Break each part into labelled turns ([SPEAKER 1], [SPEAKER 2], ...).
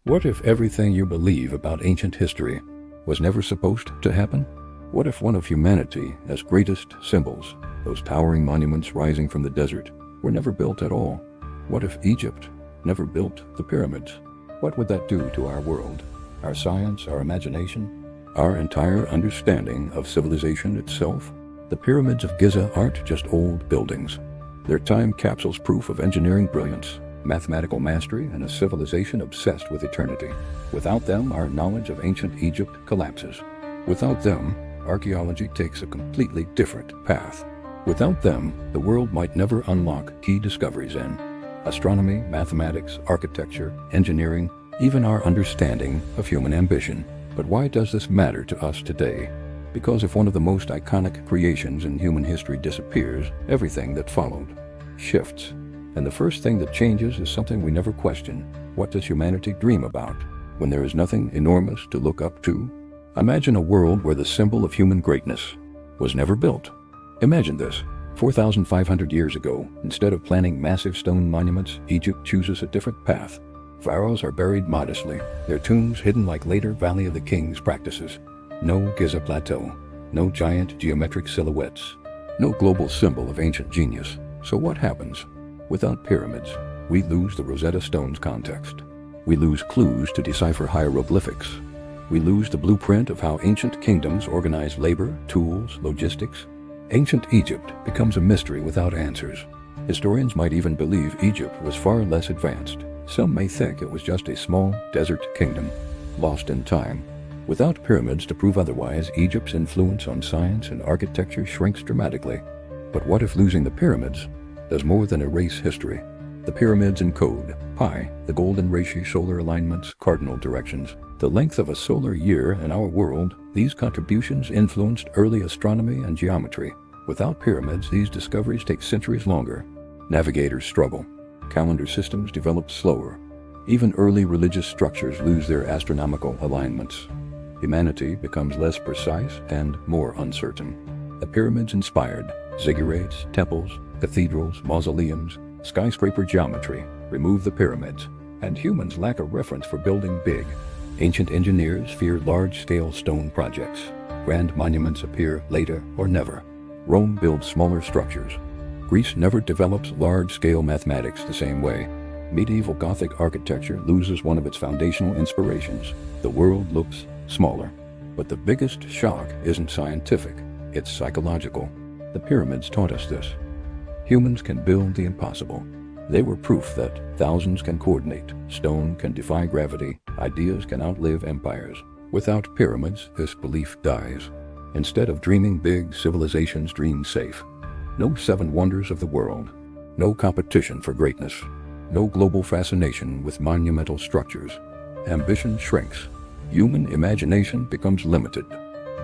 [SPEAKER 1] What if everything you believe about ancient history was never supposed to happen? What if one of humanity's greatest symbols, those towering monuments rising from the desert, were never built at all? What if Egypt never built the pyramids? What would that do to our world, our science, our imagination, our entire understanding of civilization itself? The pyramids of Giza aren't just old buildings. They're time capsules proof of engineering brilliance, mathematical mastery, and a civilization obsessed with eternity. Without them, our knowledge of ancient Egypt collapses. Without them, archaeology takes a completely different path. Without them, the world might never unlock key discoveries in astronomy, mathematics, architecture, engineering, even our understanding of human ambition. But why does this matter to us today? Because if one of the most iconic creations in human history disappears, everything that followed shifts. And the first thing that changes is something we never question. What does humanity dream about when there is nothing enormous to look up to? Imagine a world where the symbol of human greatness was never built. Imagine this. 4,500 years ago, instead of planning massive stone monuments, Egypt chooses a different path. Pharaohs are buried modestly, their tombs hidden like later Valley of the Kings practices. No Giza Plateau, no giant geometric silhouettes, no global symbol of ancient genius. So what happens? Without pyramids, we lose the Rosetta Stone's context. We lose clues to decipher hieroglyphics. We lose the blueprint of how ancient kingdoms organized labor, tools, logistics. Ancient Egypt becomes a mystery without answers. Historians might even believe Egypt was far less advanced. Some may think it was just a small desert kingdom, lost in time. Without pyramids to prove otherwise, Egypt's influence on science and architecture shrinks dramatically. But what if losing the pyramids does more than erase history? The pyramids encode pi, the golden ratio solar alignments, cardinal directions, the length of a solar year in our world. These contributions influenced early astronomy and geometry. Without pyramids, these discoveries take centuries longer. Navigators struggle. Calendar systems develop slower. Even early religious structures lose their astronomical alignments. Humanity becomes less precise and more uncertain. The pyramids inspired ziggurats, temples, cathedrals, mausoleums, skyscraper geometry. Remove the pyramids, and humans lack a reference for building big. Ancient engineers fear large-scale stone projects. Grand monuments appear later or never. Rome builds smaller structures. Greece never develops large-scale mathematics the same way. Medieval Gothic architecture loses one of its foundational inspirations. The world looks smaller. But the biggest shock isn't scientific, it's psychological. The pyramids taught us this. Humans can build the impossible. They were proof that thousands can coordinate, stone can defy gravity, ideas can outlive empires. Without pyramids, this belief dies. Instead of dreaming big, civilizations dream safe. No seven wonders of the world. No competition for greatness. No global fascination with monumental structures. Ambition shrinks. Human imagination becomes limited.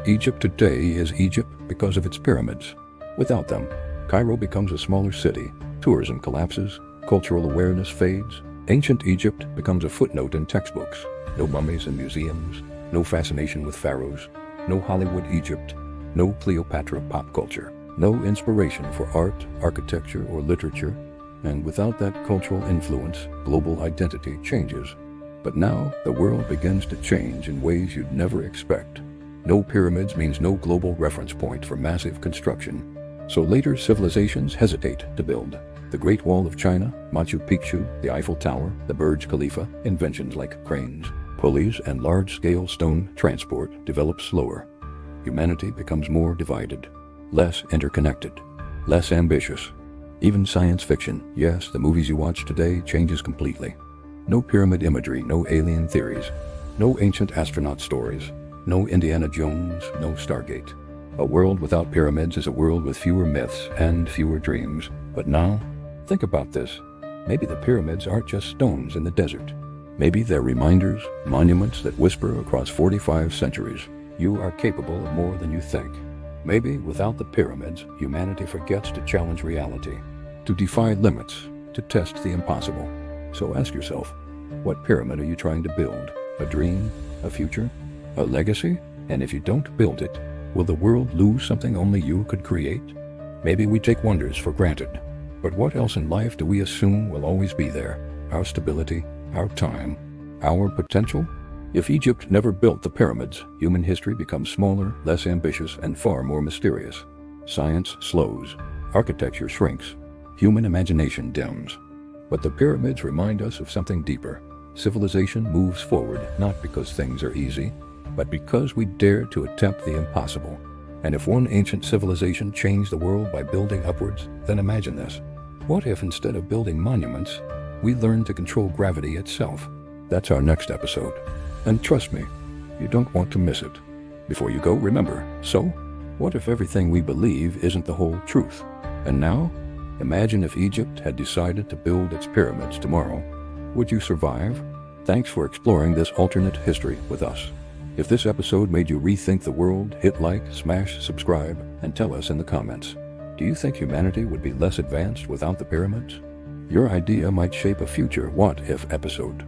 [SPEAKER 1] Egypt today is Egypt because of its pyramids. Without them, Cairo becomes a smaller city. Tourism collapses. Cultural awareness fades. Ancient Egypt becomes a footnote in textbooks. No mummies in museums. No fascination with pharaohs. No Hollywood Egypt. No Cleopatra pop culture. No inspiration for art, architecture, or literature. And without that cultural influence, global identity changes. But now, the world begins to change in ways you'd never expect. No pyramids means no global reference point for massive construction. So later civilizations hesitate to build. The Great Wall of China, Machu Picchu, the Eiffel Tower, the Burj Khalifa, inventions like cranes, pulleys, and large-scale stone transport develop slower. Humanity becomes more divided, less interconnected, less ambitious. Even science fiction, yes, the movies you watch today, changes completely. No pyramid imagery, no alien theories, no ancient astronaut stories, no Indiana Jones, no Stargate. A world without pyramids is a world with fewer myths and fewer dreams. But now, think about this. Maybe the pyramids aren't just stones in the desert. Maybe they're reminders, monuments that whisper across 45 centuries. You are capable of more than you think. Maybe without the pyramids, humanity forgets to challenge reality, to defy limits, to test the impossible. So ask yourself, what pyramid are you trying to build? A dream? A future? A legacy? And if you don't build it, will the world lose something only you could create? Maybe we take wonders for granted. But what else in life do we assume will always be there? Our stability, our time, our potential? If Egypt never built the pyramids, human history becomes smaller, less ambitious, and far more mysterious. Science slows, architecture shrinks, human imagination dims. But the pyramids remind us of something deeper. Civilization moves forward not because things are easy, but because we dare to attempt the impossible. And if one ancient civilization changed the world by building upwards, then imagine this. What if instead of building monuments, we learned to control gravity itself? That's our next episode. And trust me, you don't want to miss it. Before you go, remember, so what if everything we believe isn't the whole truth? And now, imagine if Egypt had decided to build its pyramids tomorrow. Would you survive? Thanks for exploring this alternate history with us. If this episode made you rethink the world, hit like, smash, subscribe, and tell us in the comments. Do you think humanity would be less advanced without the pyramids? Your idea might shape a future what if episode.